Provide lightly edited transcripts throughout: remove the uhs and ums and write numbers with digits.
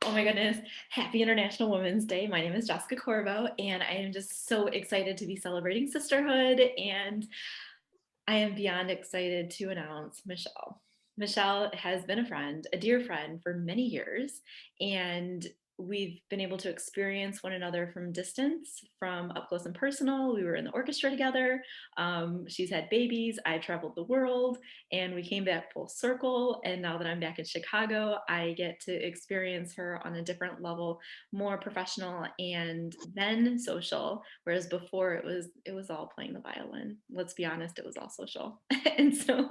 Oh my goodness. Happy International Women's Day. My name is Jessica Corvo, and I am just so excited to be celebrating sisterhood. And I am beyond excited to announce Michelle. Michelle has been a friend, a dear friend for many years, and we've been able to experience one another from distance, from up close and personal. We were in the orchestra together. She's had babies. I've traveled the world, and we came back full circle. And now that I'm back in Chicago, I get to experience her on a different level, more professional and then social. Whereas before it was all playing the violin. Let's be honest, it was all social. And so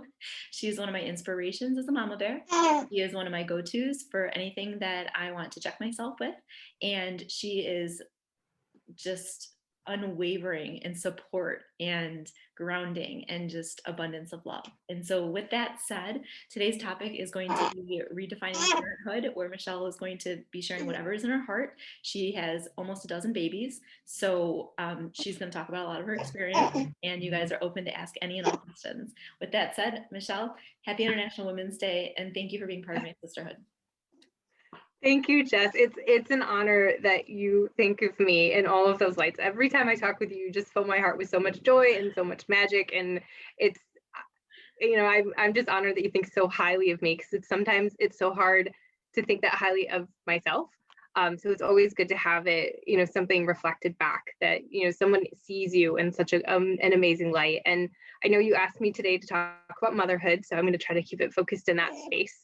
she's one of my inspirations as a mama bear. She is one of my go-tos for anything that I want to check myself with. And she is just unwavering in support and grounding and just abundance of love. And so, with that said, today's topic is going to be redefining parenthood, where Michelle is going to be sharing whatever is in her heart. She has almost a dozen babies, so she's going to talk about a lot of her experience, and you guys are open to ask any and all questions. With that said, Michelle, happy International Women's Day, and thank you for being part of my sisterhood. Thank you, Jess. It's an honor that you think of me in all of those lights. Every time I talk with you, you just fill my heart with so much joy and so much magic. And it's, I'm just honored that you think so highly of me, because sometimes it's so hard to think that highly of myself. So it's always good to have it, something reflected back that, someone sees you in such an amazing light. And I know you asked me today to talk about motherhood, so I'm going to try to keep it focused in that space.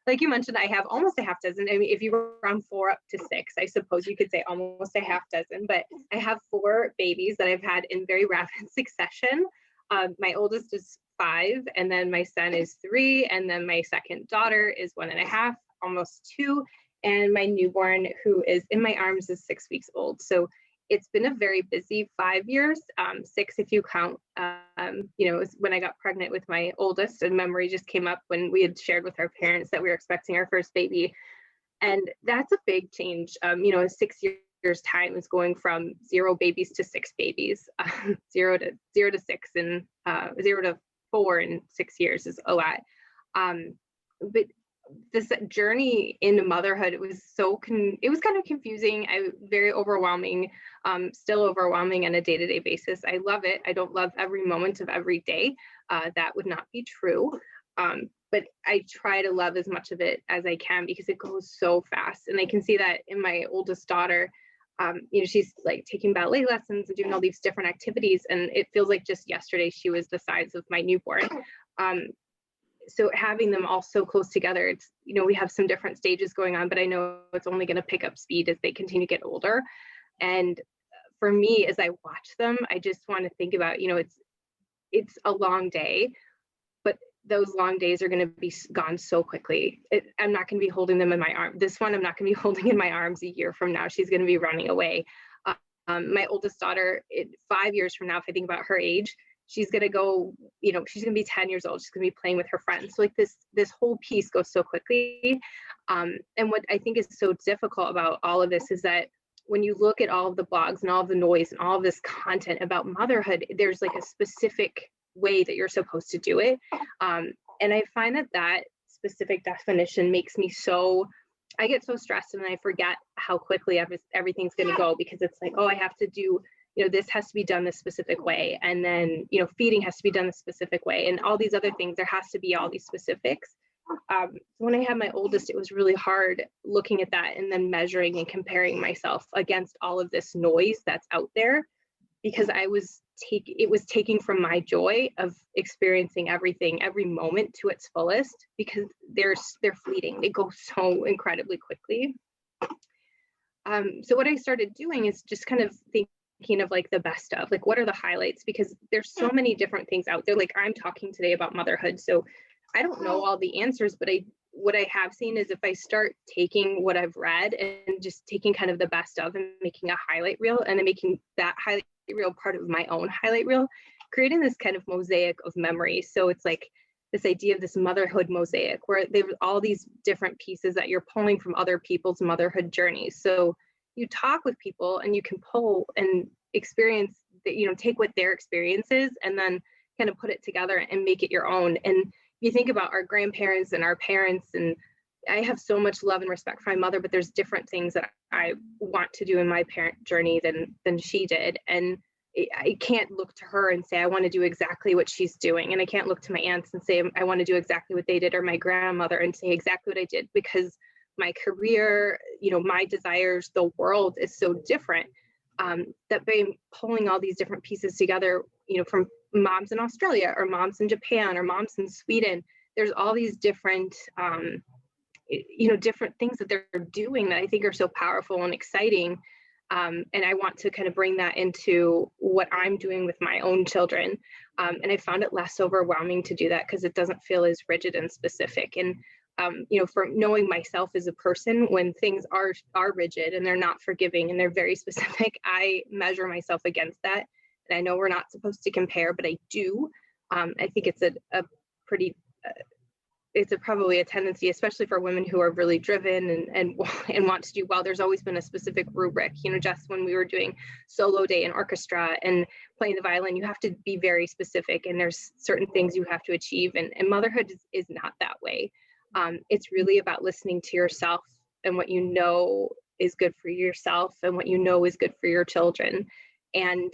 Like you mentioned, I have almost a half dozen. I mean, if you round 4 up to 6, I suppose you could say almost a half dozen, but I have 4 babies that I've had in very rapid succession. My oldest is 5, and then my son is 3, and then my second daughter is 1.5, almost 2, and my newborn, who is in my arms, is 6 weeks old. So it's been a very busy 5 years, 6 if you count, it was when I got pregnant with my oldest, and memory just came up when we had shared with our parents that we were expecting our first baby. And that's a big change. 6 years time is going from 0 babies to 6 babies, 0 to 6, and 0 to 4 in 6 years is a lot. But this journey into motherhood, it was kind of confusing, very overwhelming, still overwhelming on a day-to-day basis. I love it. I don't love every moment of every day. That would not be true. But I try to love as much of it as I can, because it goes so fast. And I can see that in my oldest daughter. She's like taking ballet lessons and doing all these different activities. And it feels like just yesterday she was the size of my newborn. So having them all so close together, it's, we have some different stages going on, but I know it's only going to pick up speed as they continue to get older. And for me, as I watch them, I just want to think about, it's a long day, but those long days are going to be gone so quickly. I'm not going to be holding them in my arm. This one, I'm not going to be holding in my arms a year from now. She's going to be running away. My oldest daughter, 5 years from now, if I think about her age, she's going to go, she's going to be 10 years old. She's going to be playing with her friends. So like this whole piece goes so quickly. And what I think is so difficult about all of this is that when you look at all of the blogs and all of the noise and all of this content about motherhood, there's like a specific way that you're supposed to do it. And I find that specific definition makes me I get so stressed, and I forget how quickly everything's going to go, because it's like, oh, I have to do, this has to be done this specific way. And then, feeding has to be done this specific way. And all these other things, there has to be all these specifics. When I had my oldest, it was really hard looking at that and then measuring and comparing myself against all of this noise that's out there, because it was taking from my joy of experiencing everything, every moment to its fullest, because they're fleeting. They go so incredibly quickly. So what I started doing is just kind of thinking of like the best of, like, what are the highlights? Because there's so many different things out there. Like, I'm talking today about motherhood, so I don't know all the answers, but what I have seen is if I start taking what I've read and just taking kind of the best of and making a highlight reel, and then making that highlight reel part of my own highlight reel, creating this kind of mosaic of memory. So it's like this idea of this motherhood mosaic, where there's all these different pieces that you're pulling from other people's motherhood journeys. So you talk with people and you can pull and experience that, take what their experience is and then kind of put it together and make it your own. And you think about our grandparents and our parents and I have so much love and respect for my mother, but there's different things that I want to do in my parent journey than she did. And I can't look to her and say, I want to do exactly what she's doing. And I can't look to my aunts and say, I want to do exactly what they did, or my grandmother and say exactly what I did, because my career, my desires, the world is so different, that by pulling all these different pieces together, from moms in Australia or moms in Japan or moms in Sweden, there's all these different, different things that they're doing that I think are so powerful and exciting. And I want to kind of bring that into what I'm doing with my own children. And I found it less overwhelming to do that because it doesn't feel as rigid and specific. And, for knowing myself as a person, when things are rigid and they're not forgiving and they're very specific, I measure myself against that. And I know we're not supposed to compare, but I do. I think it's a pretty it's probably a tendency, especially for women who are really driven and want to do well. There's always been a specific rubric, just when we were doing solo day in orchestra and playing the violin, you have to be very specific, and there's certain things you have to achieve. And motherhood is not that way. It's really about listening to yourself and what you know is good for yourself and what you know is good for your children. And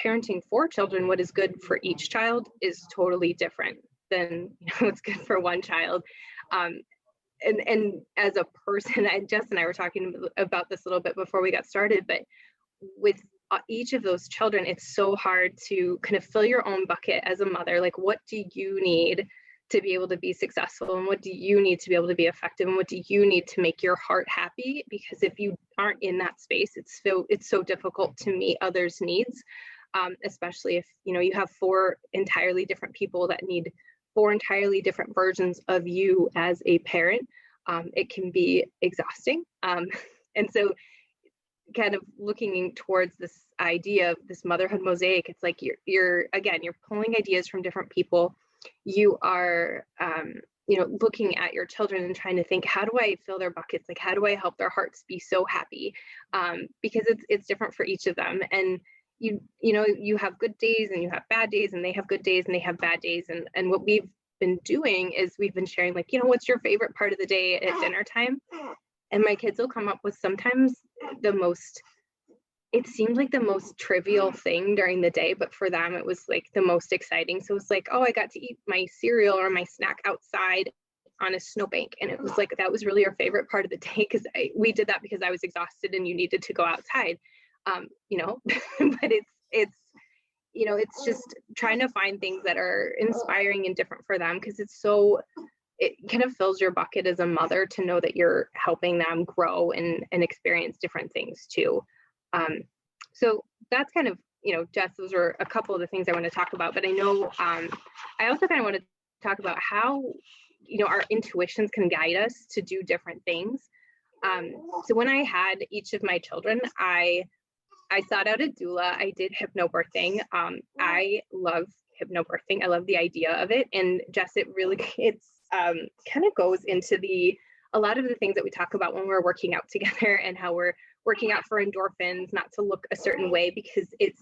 parenting for children, what is good for each child is totally different than what's good for one child. And as a person, Jess and I were talking about this a little bit before we got started, but with each of those children, it's so hard to kind of fill your own bucket as a mother. Like, what do you need to be able to be successful, and what do you need to be able to be effective, and what do you need to make your heart happy? Because if you aren't in that space, it's so difficult to meet others' needs, especially if you have 4 entirely different people that need 4 entirely different versions of you as a parent. It can be exhausting. And so kind of looking towards this idea of this motherhood mosaic, it's like you're pulling ideas from different people. You are, looking at your children and trying to think, how do I fill their buckets? Like, how do I help their hearts be so happy? Because it's different for each of them. And you have good days and you have bad days, and they have good days and they have bad days. And what we've been doing is we've been sharing, like, what's your favorite part of the day at dinner time? And my kids will come up with sometimes it seemed like the most trivial thing during the day, but for them, it was like the most exciting. So it's like, oh, I got to eat my cereal or my snack outside on a snowbank. And it was like, that was really our favorite part of the day, because we did that because I was exhausted and you needed to go outside. But it's just trying to find things that are inspiring and different for them, because it kind of fills your bucket as a mother to know that you're helping them grow and experience different things too. So that's kind of, Jess, those are a couple of the things I want to talk about, but I know I also kind of want to talk about how, our intuitions can guide us to do different things. So when I had each of my children, I sought out a doula. I did hypnobirthing. I love hypnobirthing. I love the idea of it. And Jess, it's kind of goes into a lot of the things that we talk about when we're working out together, and how we're working out for endorphins, not to look a certain way, because it's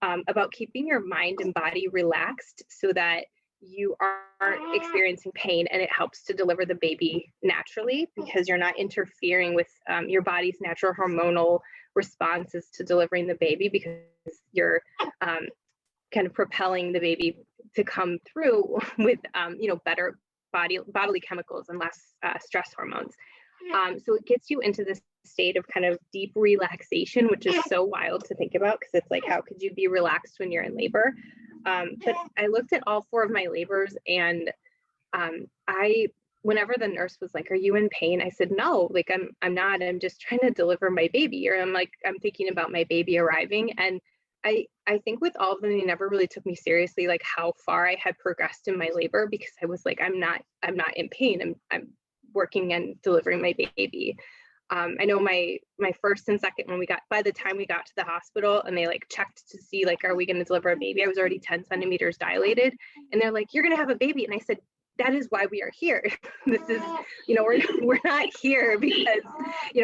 about keeping your mind and body relaxed so that you aren't experiencing pain, and it helps to deliver the baby naturally, because you're not interfering with your body's natural hormonal responses to delivering the baby, because you're kind of propelling the baby to come through with better bodily chemicals and less stress hormones. So it gets you into this state of kind of deep relaxation, which is so wild to think about, because it's like, how could you be relaxed when you're in labor? But I looked at all 4 of my labors, and whenever the nurse was like, "Are you in pain?" I said, "No, like I'm not. I'm just trying to deliver my baby," or I'm thinking about my baby arriving. And I think with all of them, they never really took me seriously, like how far I had progressed in my labor, because I was like, I'm not in pain. I'm working and delivering my baby. I know my first and second, by the time we got to the hospital and they like checked to see, like, are we going to deliver a baby? I was already 10 centimeters dilated, and they're like, "You're going to have a baby." And I said, "That is why we are here." This is, we're not here because,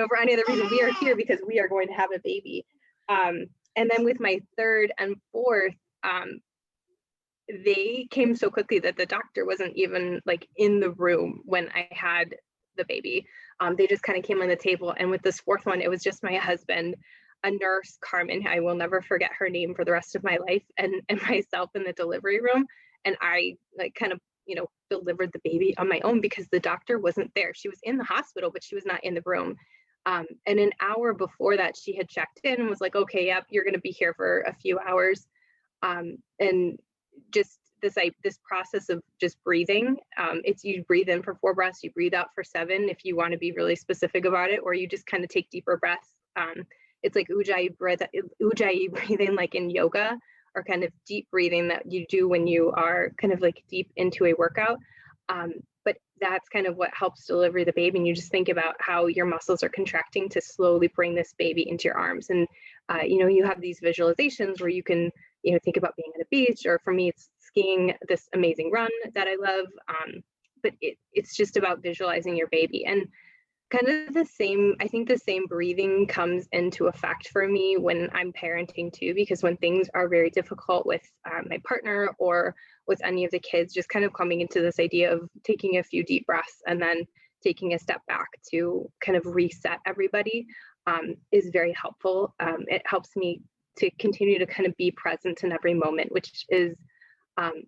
for any other reason. We are here because we are going to have a baby. And then with my third and fourth, they came so quickly that the doctor wasn't even like in the room when I had the baby. They just kind of came on the table. And with this fourth one, it was just my husband, a nurse, Carmen, I will never forget her name for the rest of my life, and myself in the delivery room. And I like kind of, delivered the baby on my own because the doctor wasn't there. She was in the hospital, but she was not in the room. And an hour before that, she had checked in and was like, okay, yep, you're going to be here for a few hours. And just this process of just breathing, it's you breathe in for 4 breaths, you breathe out for 7 if you want to be really specific about it, or you just kind of take deeper breaths. It's like ujjayi breathing, like in yoga, or kind of deep breathing that you do when you are kind of like deep into a workout. But that's kind of what helps deliver the baby. And you just think about how your muscles are contracting to slowly bring this baby into your arms. And, you have these visualizations where you can, think about being at a beach, or for me, it's skiing this amazing run that I love. But it's just about visualizing your baby. And kind of I think the same breathing comes into effect for me when I'm parenting too, because when things are very difficult with my partner or with any of the kids, just kind of coming into this idea of taking a few deep breaths and then taking a step back to kind of reset everybody is very helpful. It helps me to continue to kind of be present in every moment, which is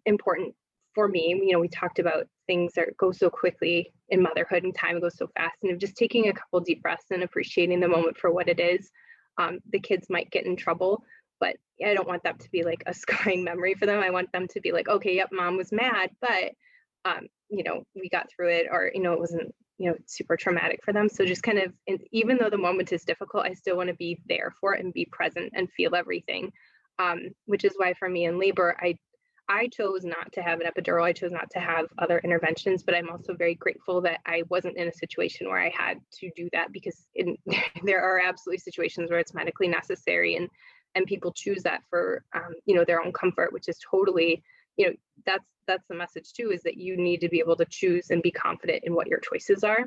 important for me. We talked about things that go so quickly in motherhood and time goes so fast, and just taking a couple deep breaths and appreciating the moment for what it is. The kids might get in trouble, but I don't want that to be like a scarring memory for them. I want them to be like, okay, yep, mom was mad, but we got through it, or it wasn't super traumatic for them. So just kind of, even though the moment is difficult, I still want to be there for it and be present and feel everything, which is why for me in labor, I chose not to have an epidural. I chose not to have other interventions, but I'm also very grateful that I wasn't in a situation where I had to do that, because there are absolutely situations where it's medically necessary, and people choose that for their own comfort, which is totally, that's the message too, is that you need to be able to choose and be confident in what your choices are.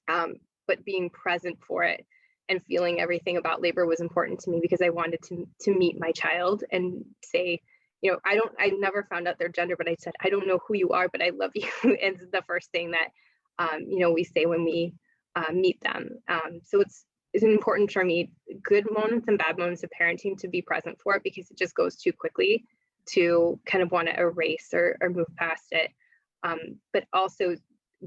But being present for it and feeling everything about labor was important to me, because I wanted to meet my child and say, I never found out their gender, but I said, I don't know who you are, but I love you. And it's the first thing that, we say when we meet them. So it's important for me, good moments and bad moments of parenting, to be present for it, because it just goes too quickly to kind of want to erase or move past it. But also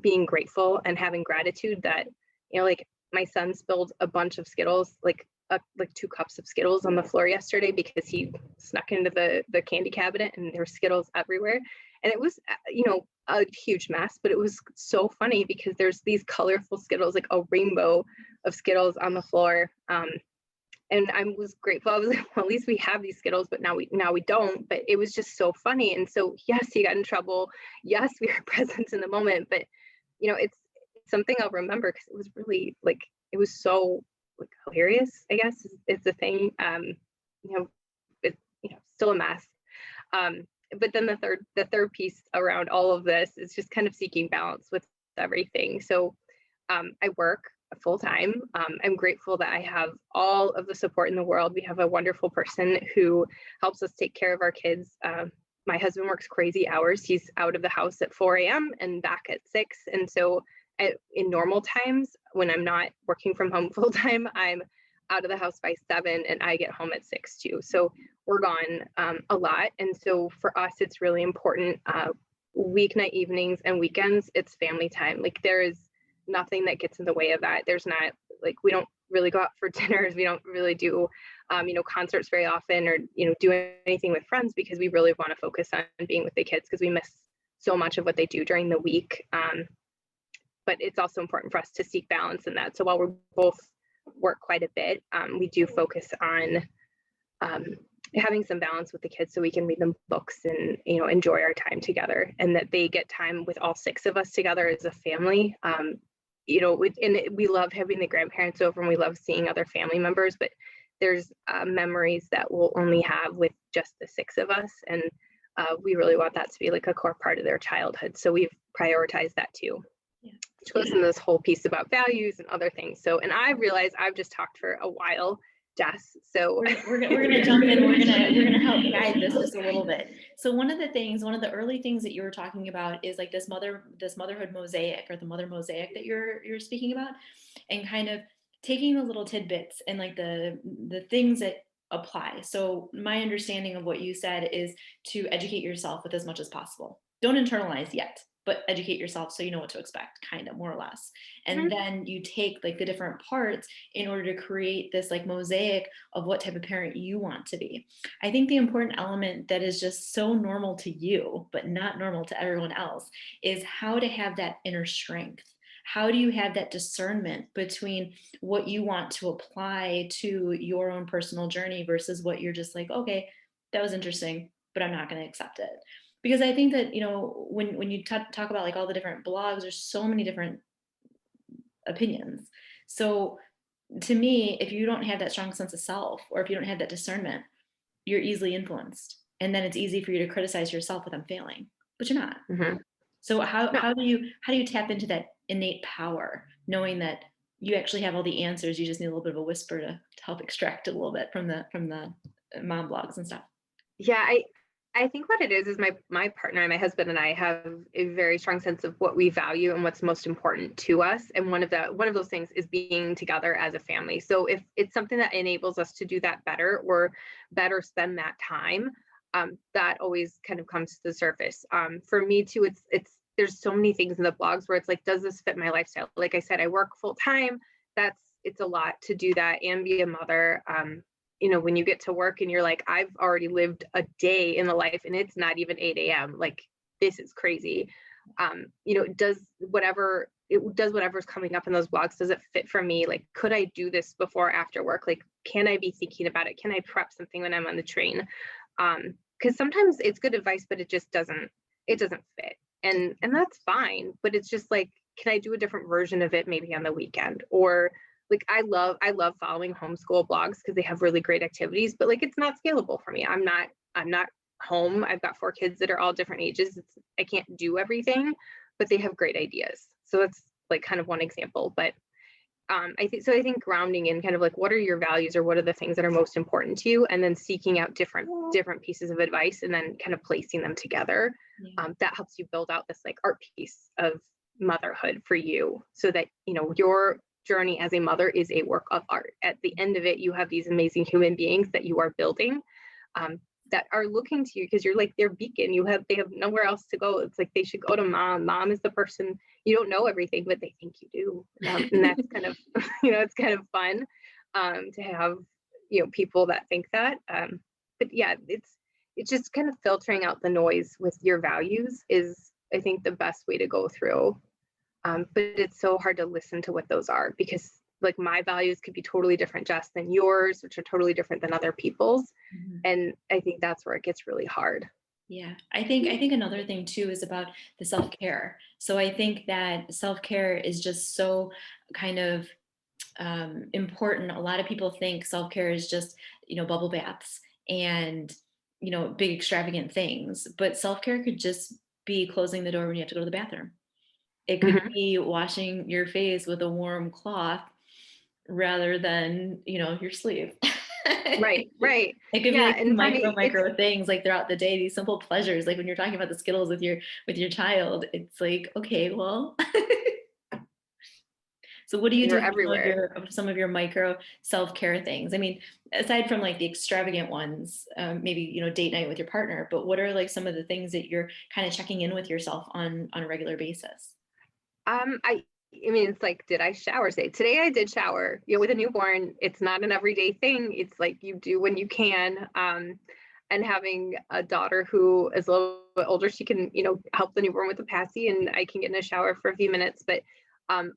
being grateful and having gratitude that, like my son spilled a bunch of Skittles, like 2 cups of Skittles on the floor yesterday, because he snuck into the candy cabinet and there were Skittles everywhere. And it was, a huge mess, but it was so funny because there's these colorful Skittles, like a rainbow of Skittles on the floor. And I was grateful. I was like, well, at least we have these Skittles, but now we don't. But it was just so funny. And so, yes, he got in trouble. Yes, we were present in the moment, but it's something I'll remember, because it was really it was so hilarious, I guess, is the thing. It's still a mess. But then the third piece around all of this is just kind of seeking balance with everything. So I work full time. I'm grateful that I have all of the support in the world. We have a wonderful person who helps us take care of our kids. My husband works crazy hours. He's out of the house at 4 a.m. and back at 6. And so in normal times, when I'm not working from home full time, I'm out of the house by 7 and I get home at 6 too. So we're gone a lot. And so for us, it's really important. Weeknight evenings and weekends, it's family time. There is nothing that gets in the way of that. There's not, we don't really go out for dinners. We don't really do, concerts very often, or, do anything with friends, because we really want to focus on being with the kids, because we miss so much of what they do during the week. But it's also important for us to seek balance in that. So while we're both work quite a bit, we do focus on having some balance with the kids, so we can read them books and enjoy our time together, and that they get time with all 6 of us together as a family. And we love having the grandparents over, and we love seeing other family members, but there's memories that we'll only have with just the 6 of us, and we really want that to be a core part of their childhood. So we've prioritized that too. Yeah. Which goes into this whole piece about values and other things. So, and I realize I've just talked for a while, Jess. So we're gonna jump in. We're gonna help guide this just a little bit. So one of the things, one of the early things that you were talking about is like this motherhood mosaic, or the mother mosaic that you're speaking about, and kind of taking the little tidbits and like the things that apply. So my understanding of what you said is to educate yourself with as much as possible. Don't internalize yet, but educate yourself so you know what to expect, kind of, more or less. And Mhm. then you take like the different parts in order to create this like mosaic of what type of parent you want to be. I think the important element that is just so normal to you, but not normal to everyone else, is how to have that inner strength. How do you have that discernment between what you want to apply to your own personal journey versus what you're just like, okay, that was interesting, but I'm not going to accept it? Because I think that, when you talk about like all the different blogs, there's so many different opinions. So to me, if you don't have that strong sense of self, or if you don't have that discernment, you're easily influenced. And then it's easy for you to criticize yourself with them failing, but you're not. Mhm. So No, how do you tap into that innate power, knowing that you actually have all the answers? You just need a little bit of a whisper to help extract it a little bit from the mom blogs and stuff. yeah, I think what it is my partner and my husband and I have a very strong sense of what we value and what's most important to us. And one of those things is being together as a family. So if it's something that enables us to do that better, or better spend that time, that always kind of comes to the surface. For me too, it's there's so many things in the blogs where it's like, does this fit my lifestyle? Like I said, I work full time. It's a lot to do that and be a mother. When you get to work and you're like, I've already lived a day in the life and it's not even 8 a.m. Like, this is crazy. It does whatever's coming up in those blogs. Does it fit for me? Like, could I do this before or after work? Like, can I be thinking about it? Can I prep something when I'm on the train? Because sometimes it's good advice, but it doesn't fit. And that's fine. But it's just like, can I do a different version of it maybe on the weekend? Or like, I love following homeschool blogs because they have really great activities, but like, it's not scalable for me. I'm not home. I've got 4 kids that are all different ages. I can't do everything, but they have great ideas. So that's like kind of one example. But I think grounding in kind of like, what are your values, or what are the things that are most important to you, and then seeking out different pieces of advice and then kind of placing them together. Yeah. That helps you build out this like art piece of motherhood for you, so that your journey as a mother is a work of art. At the end of it, you have these amazing human beings that you are building, um, that are looking to you because you're like their beacon. They have nowhere else to go. It's like they should go to mom. Mom is the person. You don't know everything, but they think you do. And that's kind of it's kind of fun, to have people that think that. But yeah, it's just kind of filtering out the noise with your values is, I think, the best way to go through. But it's so hard to listen to what those are, because like my values could be totally different, Jess, than yours, which are totally different than other people's. Mhm. And I think that's where it gets really hard. Yeah, I think another thing too is about the self-care. So I think that self-care is just so kind of important. A lot of people think self-care is just, bubble baths and, big extravagant things, but self-care could just be closing the door when you have to go to the bathroom. It could Mhm. be washing your face with a warm cloth rather than, your sleeve. Right, right. It could be Yeah, like and for me, it's micro things like throughout the day, these simple pleasures. Like when you're talking about the Skittles with your child, it's like, okay, well, so what do you they're do for everywhere. some of your micro self-care things? I mean, aside from like the extravagant ones, maybe, date night with your partner, but what are like some of the things that you're kind of checking in with yourself on a regular basis? I mean, it's like, did I shower today? Today I did shower. With a newborn, it's not an everyday thing. It's like you do when you can. And having a daughter who is a little bit older, she can, help the newborn with the passy, and I can get in a shower for a few minutes. But um,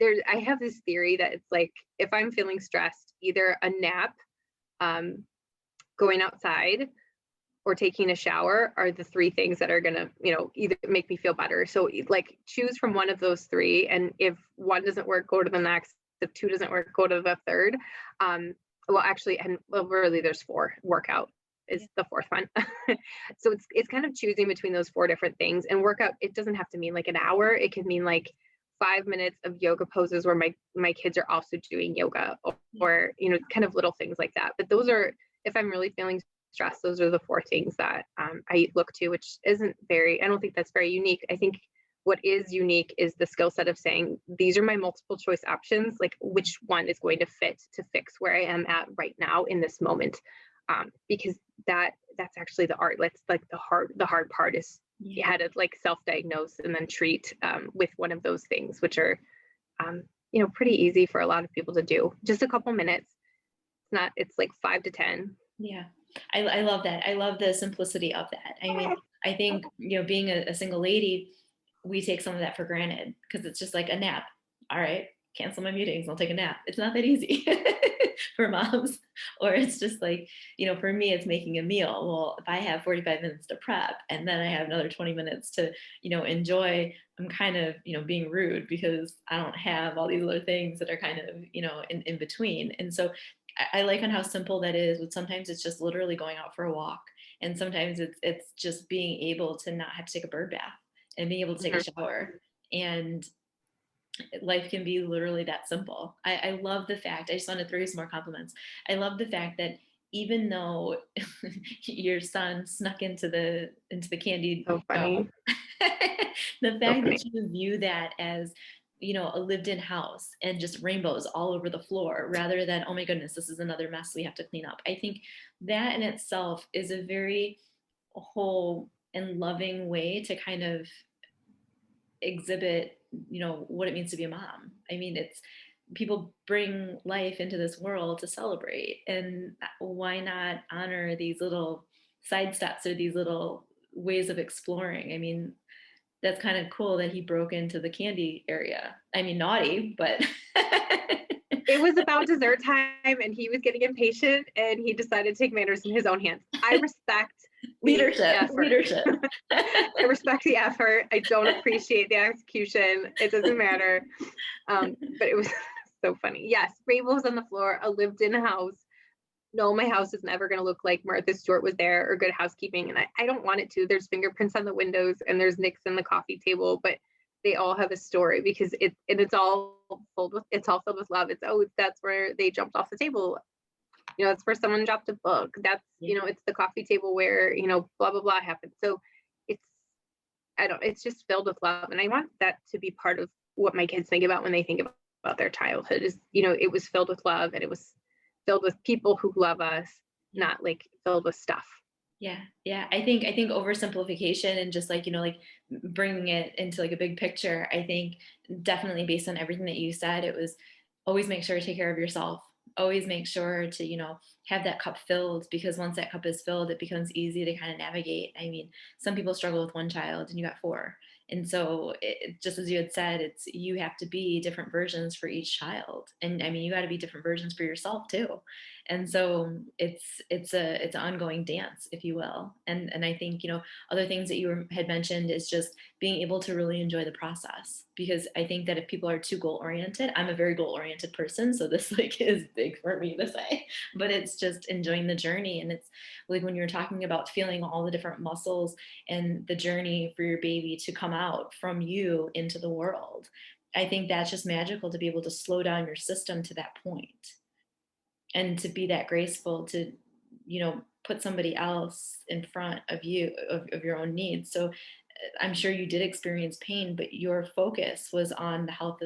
I have this theory that it's like, if I'm feeling stressed, either a nap, um, going outside, or taking a shower are the 3 things that are going to, either make me feel better. So like, choose from one of those 3. And if one doesn't work, go to the next. If 2 doesn't work, go to the third. Well, actually, and well, really there's 4. Workout is Yeah. the 4th one. So it's kind of choosing between those 4 different things. And workout, it doesn't have to mean like an hour. It can mean like 5 minutes of yoga poses where my kids are also doing yoga, or kind of little things like that. But those are, if I'm really feeling stress. Those are the four things that I look to, which I don't think that's very unique. I think what is unique is the skill set of saying, these are my multiple choice options, like which one is going to fit to fix where I am at right now in this moment. Because that's actually the art. That's like the hard part is you had to like self-diagnose and then treat with one of those things, which are pretty easy for a lot of people to do. Just a couple minutes. It's like 5 to 10. Yeah. I love that. I love the simplicity of that. I mean, I think, being a single lady, we take some of that for granted because it's just like a nap. All right, cancel my meetings, I'll take a nap. It's not that easy for moms. Or it's just like, for me, it's making a meal. Well, if I have 45 minutes to prep and then I have another 20 minutes to, enjoy, I'm kind of, being rude because I don't have all these other things that are kind of, in between. And so I like on how simple that is, but sometimes it's just literally going out for a walk. And sometimes it's just being able to not have to take a bird bath and being able to take a shower. And life can be literally that simple. I love the fact, I just want to throw you some more compliments. I love the fact that even though your son snuck into the candy, So funny. the fact that you view that as, a lived-in house and just rainbows all over the floor rather than, oh my goodness, this is another mess we have to clean up. I think that in itself is a very whole and loving way to kind of exhibit, what it means to be a mom. I mean, it's people bring life into this world to celebrate, and why not honor these little side steps or these little ways of exploring? I mean, that's kind of cool that he broke into the candy area. I mean, naughty, but it was about dessert time and he was getting impatient and he decided to take matters in his own hands. I respect leadership. I respect the effort. I don't appreciate the execution. It doesn't matter. But it was so funny. Yes, rainbows on the floor, a lived-in house. No, my house is never going to look like Martha Stewart was there or Good Housekeeping. And I don't want it to. There's fingerprints on the windows and there's nicks in the coffee table, but they all have a story because it's all filled with love. That's where they jumped off the table. It's where someone dropped a book. That's, it's the coffee table where, blah, blah, blah happened. So it's just filled with love. And I want that to be part of what my kids think about when they think about their childhood is, it was filled with love and it was filled with people who love us, not like filled with stuff. Yeah. I think oversimplification and just like, like bringing it into like a big picture, I think definitely based on everything that you said, it was always make sure to take care of yourself. Always make sure to, have that cup filled, because once that cup is filled, it becomes easy to kind of navigate. I mean, some people struggle with one child and you got four. And so just as you had said, you have to be different versions for each child. And I mean, you got to be different versions for yourself too. And so it's an ongoing dance, if you will. And I think, other things that you had mentioned is just being able to really enjoy the process, because I think that if people are too goal oriented, I'm a very goal oriented person. So this like is big for me to say, but it's just enjoying the journey. And it's like when you're talking about feeling all the different muscles and the journey for your baby to come out from you into the world, I think that's just magical to be able to slow down your system to that point and to be that graceful to, put somebody else in front of you, of your own needs. So I'm sure you did experience pain, but your focus was on the health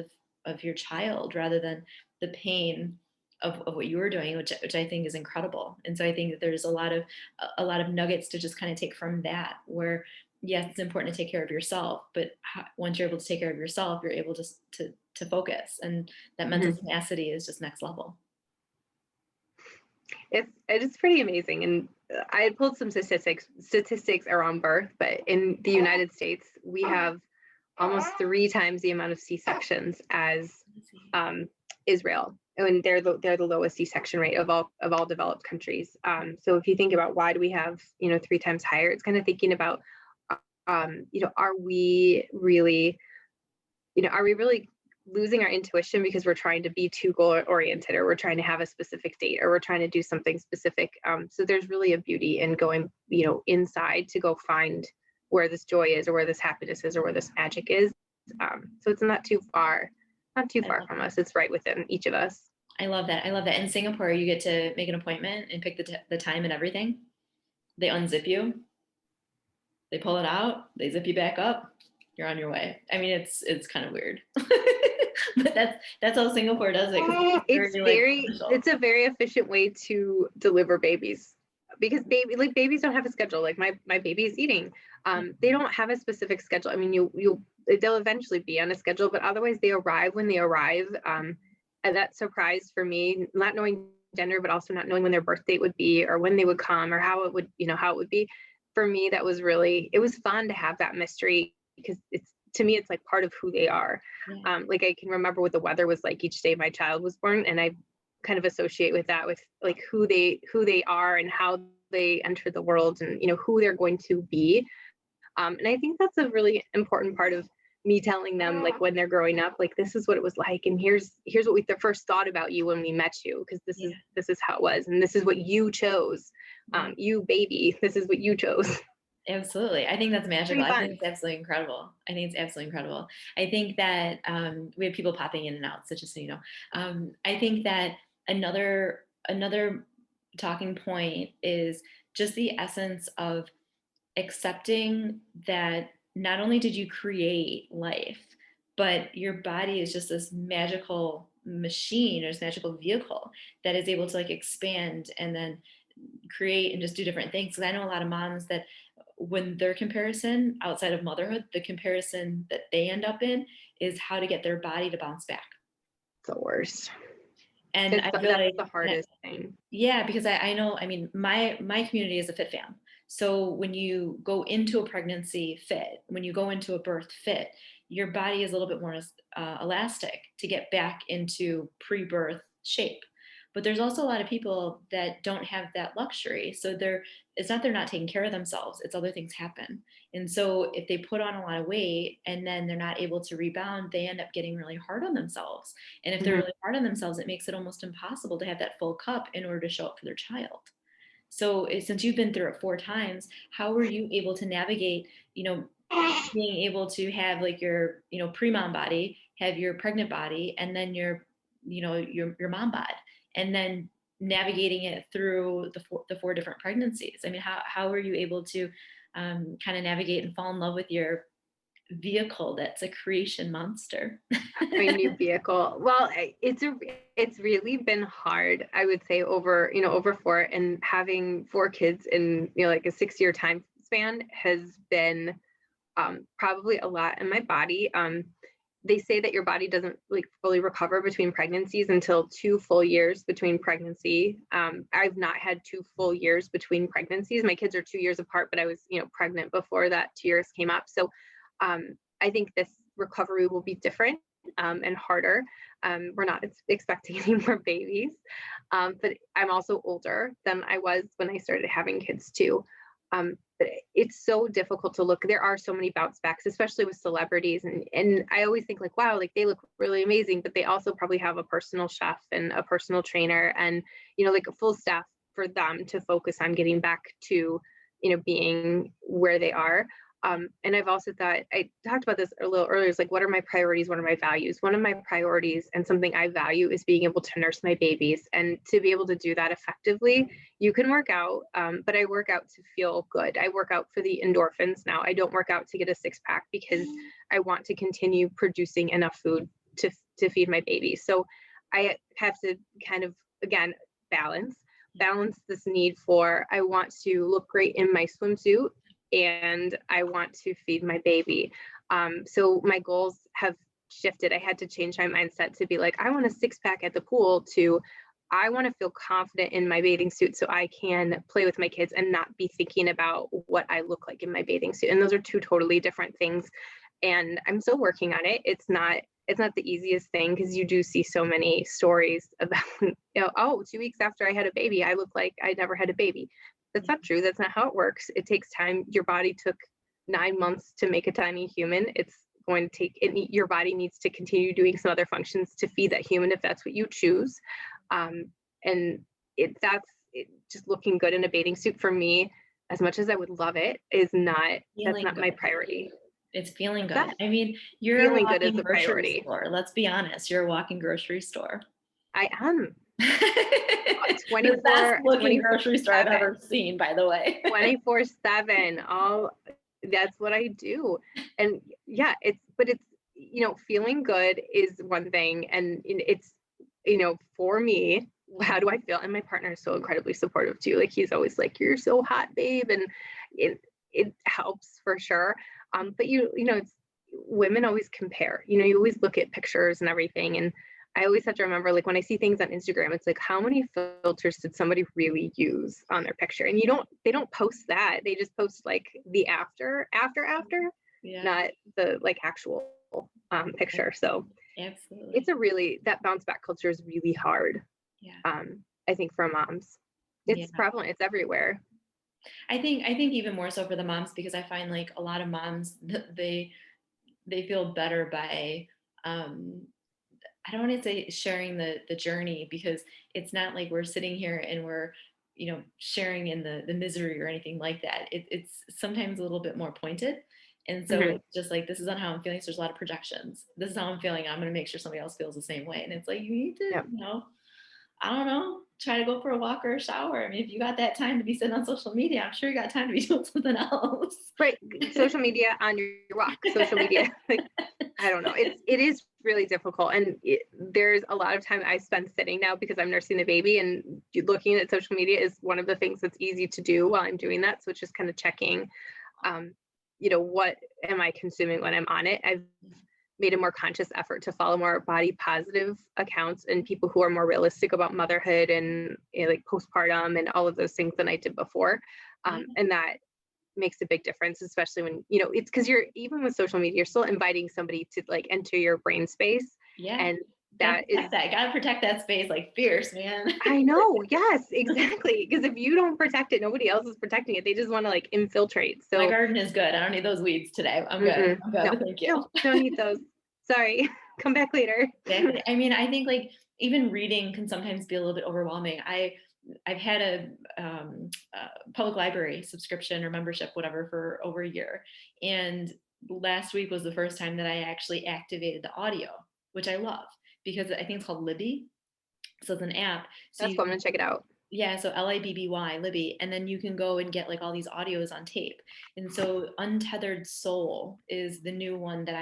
of your child rather than the pain of what you were doing, which I think is incredible. And so I think that there's a lot of nuggets to just kind of take from that, where yes, it's important to take care of yourself, but once you're able to take care of yourself, you're able to focus, and that mental tenacity is just next level. It's pretty amazing. And I had pulled some statistics around birth, but in the United States, we have almost 3 times the amount of C-sections as Israel. And they're the lowest C-section rate of all developed countries. So if you think about why do we have 3 times higher, it's kind of thinking about are we really losing our intuition because we're trying to be too goal oriented, or we're trying to have a specific date, or we're trying to do something specific. So there's really a beauty in going, inside to go find where this joy is, or where this happiness is, or where this magic is. So it's not too far from us. It's right within each of us. I love that. In Singapore, you get to make an appointment and pick the time and everything. They unzip you, they pull it out, they zip you back up, you're on your way. I mean, it's kind of weird, but that's how Singapore does it. 'Cause it's It's very like very, official. it's a very efficient way to deliver babies because babies don't have a schedule. Like my baby is eating. They don't have a specific schedule. I mean, they'll eventually be on a schedule, but otherwise they arrive when they arrive. And that surprised for me, not knowing gender, but also not knowing when their birth date would be or when they would come or how it would, how it would be. For me, that was really, it was fun to have that mystery because it's, to me, it's like part of who they are. Yeah. Like I can remember what the weather was like each day my child was born, and I kind of associate with that with like who they are and how they enter the world and who they're going to be. And I think that's a really important part of me telling them, like when they're growing up, like this is what it was like, and here's what we first thought about you when we met you, because this Yeah. is how it was, and this is what you chose. You baby, this is what you chose. Absolutely. I think that's magical. Pretty I think fun. it's absolutely incredible. I think it's absolutely incredible. I think that we have people popping in and out, so just so you know. I think that another talking point is just the essence of accepting that not only did you create life, but your body is just this magical machine or this magical vehicle that is able to like expand and then create and just do different things. Because I know a lot of moms that when their comparison outside of motherhood, the comparison that they end up in is how to get their body to bounce back. It's the worst. And I feel That's like, the hardest thing. yeah, because I know, I mean, my community is a fit fam. So when you go into a pregnancy fit, when you go into a birth fit, your body is a little bit more elastic to get back into pre-birth shape. But there's also a lot of people that don't have that luxury. So it's not they're not taking care of themselves, it's other things happen. And so if they put on a lot of weight and then they're not able to rebound, they end up getting really hard on themselves. And if they're Mhm. really hard on themselves, it makes it almost impossible to have that full cup in order to show up for their child. So since you've been through it 4 times, how were you able to navigate, being able to have like your, pre-mom body, have your pregnant body, and then your mom bod, and then navigating it through the four different pregnancies? I mean, how were you able to kind of navigate and fall in love with your vehicle that's a creation monster? My new vehicle. Well, it's really been hard, I would say, over four, and having four kids in like a 6-year time span has been probably a lot in my body. They say that your body doesn't like fully recover between pregnancies until 2 full years between pregnancy. I've not had 2 full years between pregnancies. My kids are 2 years apart, but I was pregnant before that 2 years came up. So I think this recovery will be different and harder. We're not expecting any more babies, but I'm also older than I was when I started having kids too. But it's so difficult to look. There are so many bounce backs, especially with celebrities, and I always think like, wow, like they look really amazing, but they also probably have a personal chef and a personal trainer, and like a full staff for them to focus on getting back to being where they are. And I've also thought, I talked about this a little earlier, is like, what are my priorities? What are my values? One of my priorities and something I value is being able to nurse my babies. And to be able to do that effectively, you can work out, but I work out to feel good. I work out for the endorphins now. I don't work out to get a 6-pack because I want to continue producing enough food to feed my baby. So I have to kind of, again, balance this need for, I want to look great in my swimsuit and I want to feed my baby. So my goals have shifted. I had to change my mindset to be like, I want a 6-pack at the pool, to I want to feel confident in my bathing suit so I can play with my kids and not be thinking about what I look like in my bathing suit. And those are two totally different things. And I'm still working on it. It's not the easiest thing, because you do see so many stories about, oh, 2 weeks after I had a baby, I look like I never had a baby. That's not true. That's not how it works. It takes time. Your body took 9 months to make a tiny human. It's going to take it. Your body needs to continue doing some other functions to feed that human if that's what you choose. And just looking good in a bathing suit for me, as much as I would love it, that's Feeling not my good. priority. It's feeling good. That I mean, you're a feeling good is walking the grocery priority. store. Let's be honest. You're a walking grocery store. I am. The best 24, looking 24, grocery store I've 7. ever seen, by the way. 24/7. All that's what I do. And yeah, it's feeling good is one thing. And it's, for me, how do I feel? And my partner is so incredibly supportive too. Like he's always like, "You're so hot, babe." And it it helps for sure. But it's women always compare. You always look at pictures and everything. And I always have to remember, like when I see things on Instagram, it's like, how many filters did somebody really use on their picture? And they don't post that. They just post like the after, Yeah, not the like actual picture. So absolutely. that bounce back culture is really hard. Yeah. I think for moms, Yeah. it's prevalent. It's everywhere. I think even more so for the moms because I find like a lot of moms they feel better by um I don't want to say sharing the journey because it's not like we're sitting here and we're sharing in the misery or anything like that. It's sometimes a little bit more pointed. And so Hmm. it's just like this is on how I'm feeling. So there's a lot of projections. This is how I'm feeling. I'm going to make sure somebody else feels the same way. And it's like you need to, Yeah. I don't know, try to go for a walk or a shower. I mean, if you got that time to be sitting on social media, I'm sure you got time to be doing something else. Right. Social media on your walk. Social media. Like, I don't know. It is really difficult, and there's a lot of time I spend sitting now because I'm nursing the baby, and looking at social media is one of the things that's easy to do while I'm doing that. So it's just kind of checking, um, what am I consuming when I'm on it. I've made a more conscious effort to follow more body positive accounts and people who are more realistic about motherhood and like postpartum and all of those things than I did before, Yeah. and that makes a big difference, especially when it's because you're even with social media, you're still inviting somebody to like enter your brain space. Yeah. And Gotta that is, protect that. Gotta protect that space like fierce, man. I know, yes, exactly, because if you don't protect it, nobody else is protecting it. They just want to like infiltrate. My So garden is good. I don't need those weeds today. I'm good. mm-mm, I'm no, good. Thank you. no, don't need those. Sorry. Come back later. Exactly. I mean, I think like even reading can sometimes be a little bit overwhelming. I've had a public library subscription or membership, whatever, for over a year, and last week was the first time that I actually activated the audio, which I love because I think it's called Libby. So it's an app. So That's you cool. I'm gonna check it out. Yeah, so Libby, Libby, and then you can go and get like all these audios on tape. And so Untethered Soul is the new one that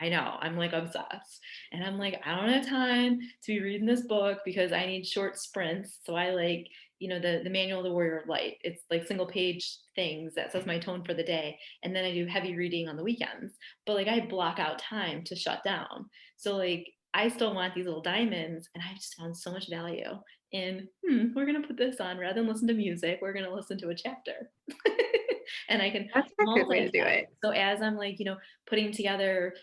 I know, I'm like obsessed. And I'm like, I don't have time to be reading this book because I need short sprints. So I like, the Manual of the Warrior of Light. It's like single page things that says my tone for the day. And then I do heavy reading on the weekends. But like I block out time to shut down. So like I still want these little diamonds and I just found so much value in we're going to put this on rather than listen to music, we're going to listen to a chapter. And I can That's a good way to do multitask. it. So as I'm like putting together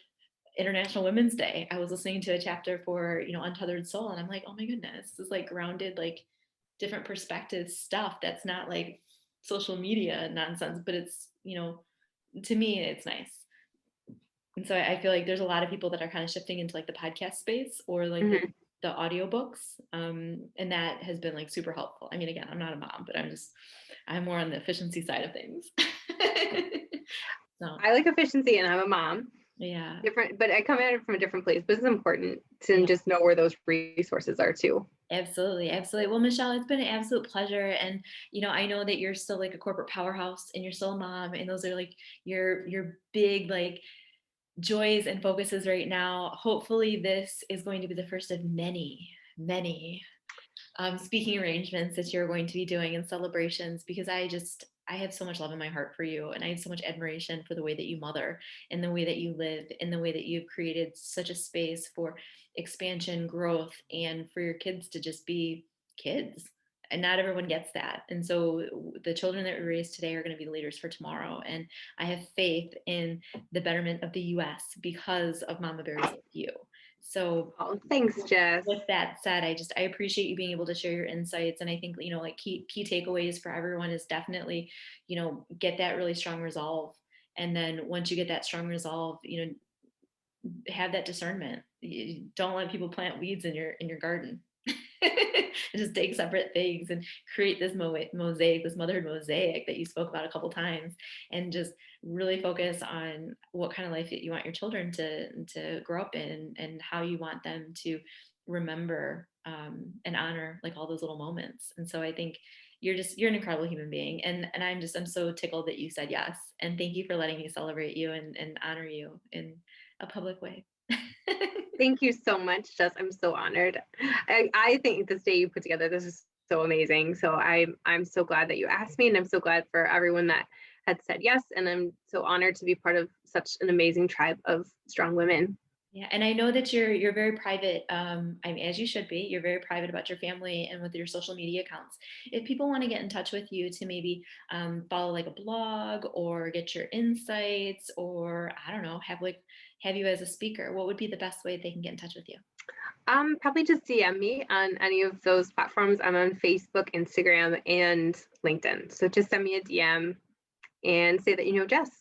International Women's Day, I was listening to a chapter for Untethered Soul, and I'm like, oh my goodness, this is like grounded, like different perspectives stuff that's not like social media nonsense, but it's to me it's nice. And so I feel like there's a lot of people that are kind of shifting into like the podcast space or like the Mhm. the audiobooks. And that has been like super helpful. I mean, again, I'm not a mom, but I'm more on the efficiency side of things. So I like efficiency, and I'm a mom. yeah, Different, but I come at it from a different place. But it's important to yeah, just know where those resources are too. absolutely, absolutely. Well, Michelle, it's been an absolute pleasure. And I know that you're still like a corporate powerhouse and you're still a mom, and those are like your big like joys and focuses right now. Hopefully, this is going to be the first of many, many speaking arrangements that you're going to be doing and celebrations because I have so much love in my heart for you and I have so much admiration for the way that you mother and the way that you live and the way that you've created such a space for expansion, growth, and for your kids to just be kids. And not everyone gets that. And so the children that we raise today are going to be leaders for tomorrow. And I have faith in the betterment of the US because of mama bears like you. So Oh, thanks, Jess. with that said, I appreciate you being able to share your insights. And I think, like key takeaways for everyone is definitely, get that really strong resolve. And then once you get that strong resolve, have that discernment. Don't let people plant weeds in your garden. Just take separate things and create this mosaic, this motherhood mosaic that you spoke about a couple times, and just really focus on what kind of life you want your children to grow up in and how you want them to remember and honor like all those little moments. And so I think you're an incredible human being. And I'm so tickled that you said yes. And thank you for letting me celebrate you and honor you in a public way. Thank you so much, Jess. I'm so honored. I think this day you put together, this is so amazing. So I'm so glad that you asked me, and I'm so glad for everyone that had said yes. And I'm so honored to be part of such an amazing tribe of strong women. Yeah, and I know that you're very private, as you should be. You're very private about your family and with your social media accounts. If people want to get in touch with you to maybe follow like a blog or get your insights, or I don't know, have you as a speaker, what would be the best way they can get in touch with you? Probably just DM me on any of those platforms. I'm on Facebook, Instagram, and LinkedIn. So just send me a DM and say that you know Jess.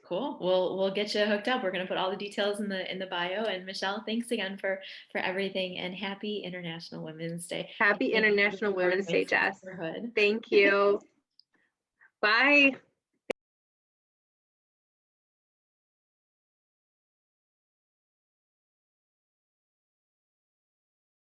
Cool. We'll get you hooked up. We're going to put all the details in the bio. And Michelle, thanks again for everything, and happy International Women's Day. Happy Thank you for International being part of Women's my Day, Jess. sisterhood. Thank you. Bye.